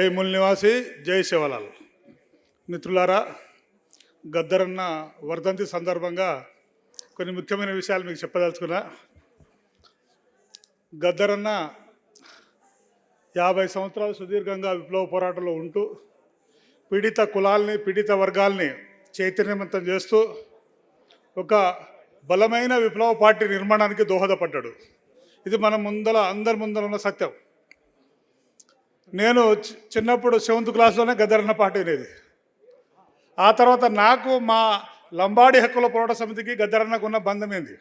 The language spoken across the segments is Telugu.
జై మూల నివాసి, జై శివలాల్. మిత్రులారా, గద్దరన్న వర్ధంతి సందర్భంగా కొన్ని ముఖ్యమైన విషయాలు మీకు చెప్పదలుచుకున్నా. గద్దరన్న 50 సంవత్సరాలు సుదీర్ఘంగా విప్లవ పోరాటంలో ఉంటూ పీడిత కులాల్ని, పీడిత వర్గాల్ని చైతన్యవంతం చేస్తూ ఒక బలమైన విప్లవ పార్టీ నిర్మాణానికి దోహదపడ్డాడు. ఇది మన అందరి ముందర ఉన్న సత్యం. నేను చిన్నప్పుడు 7th క్లాస్లోనే గద్దరన్న పార్టీ అనేది. ఆ తర్వాత నాకు మా లంబాడి హక్కుల పోరాట సమితికి గద్దరన్నకు ఉన్న బంధం ఏంది.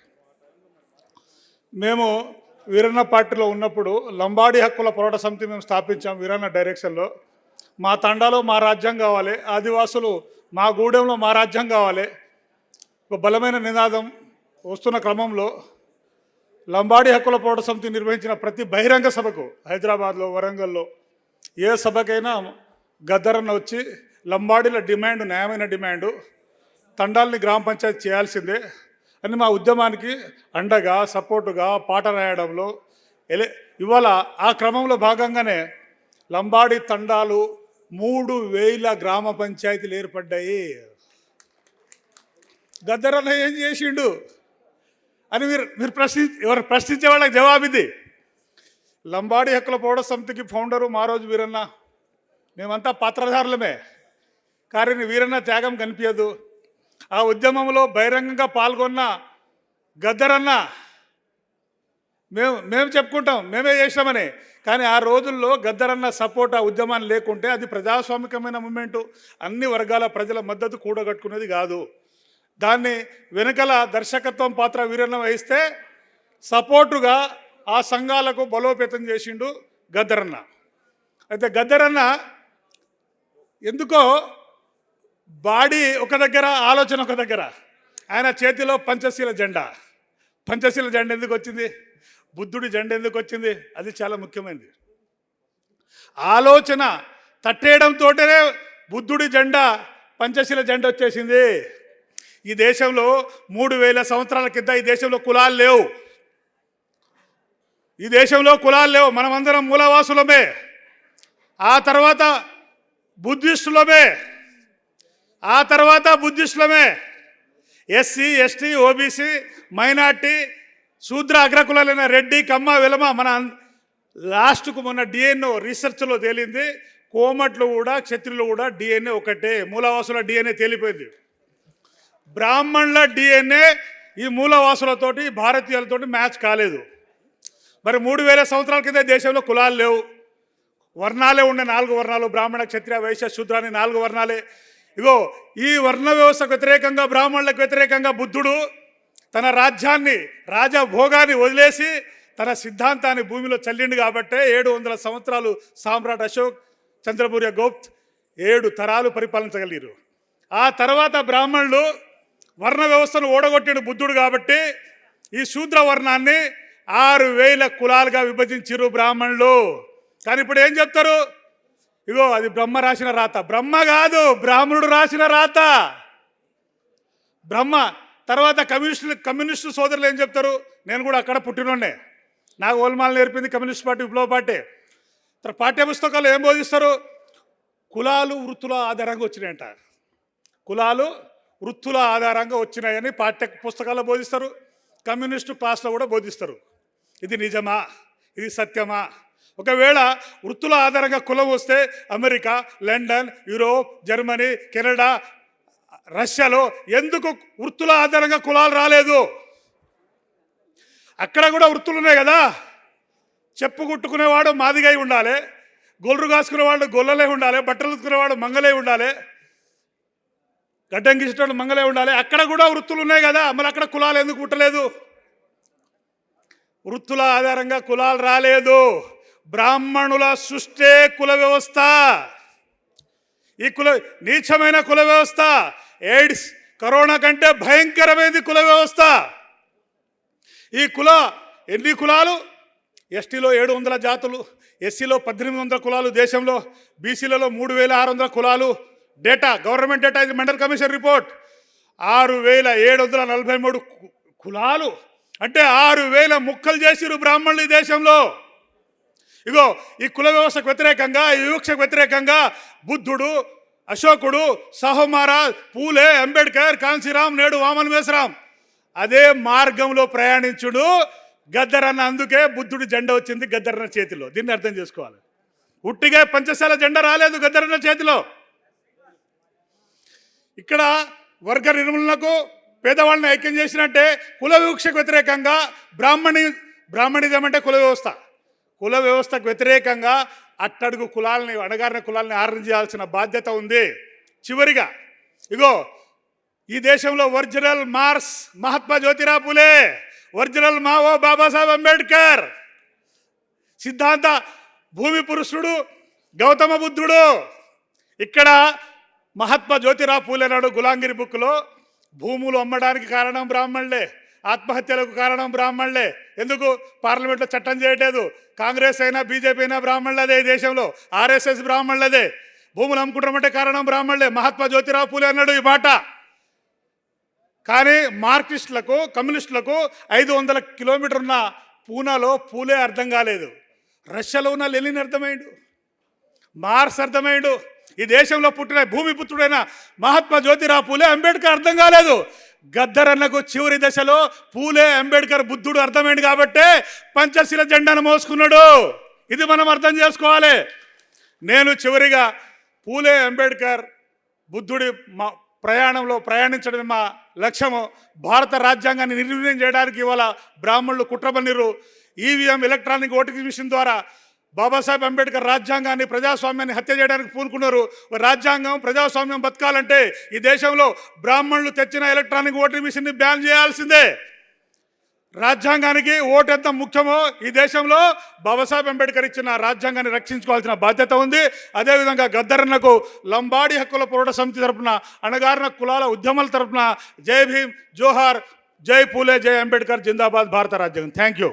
మేము వీరన్న పార్టీలో ఉన్నప్పుడు లంబాడి హక్కుల పోరాట సమితి మేము స్థాపించాం వీరన్న డైరెక్షన్లో. మా తండాలో మా రాజ్యం కావాలి, ఆదివాసులు మా గూడెంలో మా రాజ్యం కావాలి, ఒక బలమైన నినాదం వస్తున్న క్రమంలో లంబాడి హక్కుల పోరాట సమితి నిర్వహించిన ప్రతి బహిరంగ సభకు హైదరాబాద్లో, వరంగల్లో ఏ సభకైనా గద్దరన్న వచ్చి లంబాడీల డిమాండ్ న్యాయమైన డిమాండు, తండాల్ని గ్రామ పంచాయతీ చేయాల్సిందే అని మా ఉద్యమానికి అండగా సపోర్టుగా పాట రాయడంలో ఇవాళ ఆ క్రమంలో భాగంగానే లంబాడి తండాలు 3000 గ్రామ పంచాయతీలు ఏర్పడ్డాయి. గద్దరన్న ఏం చేసిండు అని మీరు ప్రశ్నించే వాళ్ళకి జవాబు ఇది. లంబాడి హక్కుల పోరాట సమితికి ఫౌండరు మా రోజు వీరన్న. మేమంతా పాత్రధారులమే, కానీ వీరన్న త్యాగం కనిపించదు. ఆ ఉద్యమంలో బహిరంగంగా పాల్గొన్న గద్దరన్న మేము చెప్పుకుంటాం మేమే చేసినామని, కానీ ఆ రోజుల్లో గద్దరన్న సపోర్ట్ ఆ ఉద్యమాన్ని లేకుంటే అది ప్రజాస్వామికమైన మూమెంటు, అన్ని వర్గాల ప్రజల మద్దతు కూడగట్టుకునేది కాదు. దాన్ని వెనుకల దర్శకత్వం పాత్ర వీరన్న వహిస్తే సపోర్టుగా ఆ సంఘాలకు బలోపేతం చేసిండు గద్దరన్న. అయితే గద్దరన్న ఎందుకో బాడీ ఒక దగ్గర, ఆలోచన ఒక దగ్గర. ఆయన చేతిలో పంచశీల జెండా ఎందుకు వచ్చింది, బుద్ధుడి జెండా ఎందుకు వచ్చింది, అది చాలా ముఖ్యమైనది. ఆలోచన తట్టేయడంతోనే బుద్ధుడి జెండా, పంచశీల జెండా వచ్చేసింది. ఈ దేశంలో 3000 సంవత్సరాల కింద ఈ దేశంలో కులాలు లేవు. ఈ దేశంలో కులాలు లేవు. మనమందరం మూలవాసులమే. ఆ తర్వాత బుద్ధిస్టులమే. ఎస్సీ, ఎస్టీ, ఓబీసీ, మైనార్టీ, శూద్ర అగ్రకులాలైన రెడ్డి, కమ్మ, వెలమ. మన లాస్ట్కు మొన్న డిఎన్ఏ రీసెర్చ్లో తేలింది, కోమట్లు కూడా క్షత్రియులు కూడా డిఎన్ఏ ఒకటే. మూలవాసుల డిఎన్ఏ తేలిపోయింది. బ్రాహ్మణుల డిఎన్ఏ ఈ మూలవాసులతోటి, భారతీయులతోటి మ్యాచ్ కాలేదు. మరి 3000 సంవత్సరాల కింద దేశంలో కులాలు లేవు, వర్ణాలే ఉండే. 4 వర్ణాలు, బ్రాహ్మణ, క్షత్రియ, వైశ్య, శూద్ర అని 4 వర్ణాలే. ఇగో ఈ వర్ణ వ్యవస్థకు వ్యతిరేకంగా, బ్రాహ్మణులకు వ్యతిరేకంగా బుద్ధుడు తన రాజ్యాన్ని, రాజభోగాన్ని వదిలేసి తన సిద్ధాంతాన్ని భూమిలో చల్లిండు. కాబట్టే 700 సంవత్సరాలు సామ్రాట్ అశోక్, చంద్రమౌర్య గుప్త్ 7 తరాలు పరిపాలించగలిగారు. ఆ తర్వాత బ్రాహ్మణులు వర్ణ వ్యవస్థను ఓడగొట్టిండు బుద్ధుడు. కాబట్టి ఈ శూద్ర వర్ణాన్ని 6000 కులాలుగా విభజించారు బ్రాహ్మణులు. కానీ ఇప్పుడు ఏం చెప్తారు, ఇగో అది బ్రహ్మ రాసిన రాత. బ్రహ్మ కాదు, బ్రాహ్మణుడు రాసిన రాత. బ్రహ్మ తర్వాత కమ్యూనిస్టు సోదరులు ఏం చెప్తారు, నేను కూడా అక్కడ పుట్టినోడే, నాకు ఓల్మాలు నేర్పింది కమ్యూనిస్ట్ పార్టీ, విప్లవ పార్టీ. పాఠ్య పుస్తకాలు ఏం బోధిస్తారు, కులాలు వృత్తుల ఆధారంగా వచ్చినాయంట. కులాలు వృత్తుల ఆధారంగా వచ్చినాయని పాఠ్య పుస్తకాల్లో బోధిస్తారు, కమ్యూనిస్టు క్లాస్లో కూడా బోధిస్తారు. ఇది నిజమా, ఇది సత్యమా? ఒకవేళ వృత్తుల ఆధారంగా కులం వస్తే America, London, Europe, Germany, Canada, రష్యాలో ఎందుకు వృత్తుల ఆధారంగా కులాలు రాలేదు? అక్కడ కూడా వృత్తులు ఉన్నాయి కదా. చెప్పు కుట్టుకునేవాడు మాదిగై ఉండాలి, గొల్లు కాసుకునేవాడు గొల్లలే ఉండాలి, బట్టలు ఉతుకునేవాడు మంగలే ఉండాలి, గడ్డం గీసేటోడు మంగలే ఉండాలి. అక్కడ కూడా వృత్తులు ఉన్నాయి కదా, మరి అక్కడ కులాలు ఎందుకు పుట్టలేదు? వృత్తుల ఆధారంగా కులాలు రాలేదు. బ్రాహ్మణుల సృష్టే కుల వ్యవస్థ. ఈ నీచమైన కుల వ్యవస్థ, ఎయిడ్స్, కరోనా కంటే భయంకరమైనది కుల వ్యవస్థ. ఈ ఎన్ని కులాలు? ఎస్టీలో 700 జాతులు, ఎస్సీలో 1800 కులాలు దేశంలో, బీసీలలో 3600 కులాలు. డేటా, గవర్నమెంట్ డేటా, ఇది మండల్ కమిషన్ రిపోర్ట్. 6743 కులాలు అంటే 6000 ముక్కలు చేసిరు బ్రాహ్మణులు ఈ దేశంలో. ఇగో ఈ కుల వ్యవస్థకు వ్యతిరేకంగా, ఈ వివక్షకు వ్యతిరేకంగా బుద్ధుడు, అశోకుడు, సాహు మహారాజ్, పూలే, అంబేద్కర్, కాంశీరామ్, నేడు వామన మేసరాం అదే మార్గంలో ప్రయాణించుడు గద్దరన్న. అందుకే బుద్ధుడి జెండా వచ్చింది గద్దరన్న చేతిలో. దీన్ని అర్థం చేసుకోవాలి. ఉట్టిగా పంచశాల జెండా రాలేదు గద్దరన్న చేతిలో. ఇక్కడ వర్గ నిర్మూలనకు పేదవాళ్ళని ఐక్యం చేసినట్టే కుల వివక్షకు వ్యతిరేకంగా బ్రాహ్మణిజం అంటే కుల వ్యవస్థ. కుల వ్యవస్థకు వ్యతిరేకంగా అట్టడుగు కులాలని, అణగారిన కులాలని ఆర్డర్ చేయాల్సిన బాధ్యత ఉంది. చివరిగా ఇగో ఈ దేశంలో original marks Mahatma Jyotirao Phule, original Mao Babasaheb Ambedkar, సిద్ధాంత భూమి పురుషుడు గౌతమ బుద్ధుడు. ఇక్కడ మహాత్మా జ్యోతిరావు పూలే నాడు గులాంగిరి బుక్లో భూములు అమ్మడానికి కారణం బ్రాహ్మణులే, ఆత్మహత్యలకు కారణం బ్రాహ్మణులే. ఎందుకు పార్లమెంట్లో చట్టం చేయట్లేదు? కాంగ్రెస్ అయినా బీజేపీ అయినా బ్రాహ్మణులదే. ఈ దేశంలో ఆర్ఎస్ఎస్ బ్రాహ్మణులదే. భూములు అమ్ముకుంటామంటే కారణం బ్రాహ్మణులే. మహాత్మా జ్యోతిరావు పూలే అన్నాడు ఈ మాట. కానీ మార్క్సిస్టులకు, కమ్యూనిస్టులకు 500 కిలోమీటర్ ఉన్న పూనాలో పూలే అర్థం కాలేదు. రష్యాలో ఉన్న లెనిన్ అర్థమైండు, మార్క్స్ అర్థమైండు. ఈ దేశంలో పుట్టిన భూమి పుత్రుడైన మహాత్మా జ్యోతిరావు పూలే, అంబేద్కర్ అర్థం కాలేదు. గద్దరన్నకు చివరి దశలో పూలే, అంబేద్కర్, బుద్ధుడు అర్థమైంది కాబట్టే పంచశీల జెండాను మోసుకున్నాడు. ఇది మనం అర్థం చేసుకోవాలి. నేను చివరిగా పూలే, అంబేద్కర్, బుద్ధుడి ప్రయాణంలో ప్రయాణించడమే మా లక్ష్యము. భారత రాజ్యాంగాన్ని నిర్వీర్యం చేయడానికి ఇవాళ బ్రాహ్మణులు కుట్రబన్నిరు. ఈవీఎం ఎలక్ట్రానిక్ ఓటింగ్ మిషన్ ద్వారా బాబాసాహెబ్ అంబేద్కర్ రాజ్యాంగాన్ని, ప్రజాస్వామ్యాన్ని హత్య చేయడానికి పూనుకున్నారు. రాజ్యాంగం, ప్రజాస్వామ్యం బతకాలంటే ఈ దేశంలో బ్రాహ్మణులు తెచ్చిన ఎలక్ట్రానిక్ ఓటింగ్ మిషన్ని బ్యాన్ చేయాల్సిందే. రాజ్యాంగానికి ఓటు ఎంత ముఖ్యమో ఈ దేశంలో బాబాసాహెబ్ అంబేద్కర్ ఇచ్చిన రాజ్యాంగాన్ని రక్షించుకోవాల్సిన బాధ్యత ఉంది. అదేవిధంగా గద్దరన్నకు లంబాడి హక్కుల పోరాట సమితి తరఫున, అణగారిన కులాల ఉద్యమాల తరఫున జై భీమ్, జోహార్, జై పూలే, జై అంబేద్కర్, జిందాబాద్ భారత రాజ్యాంగం. Thank you.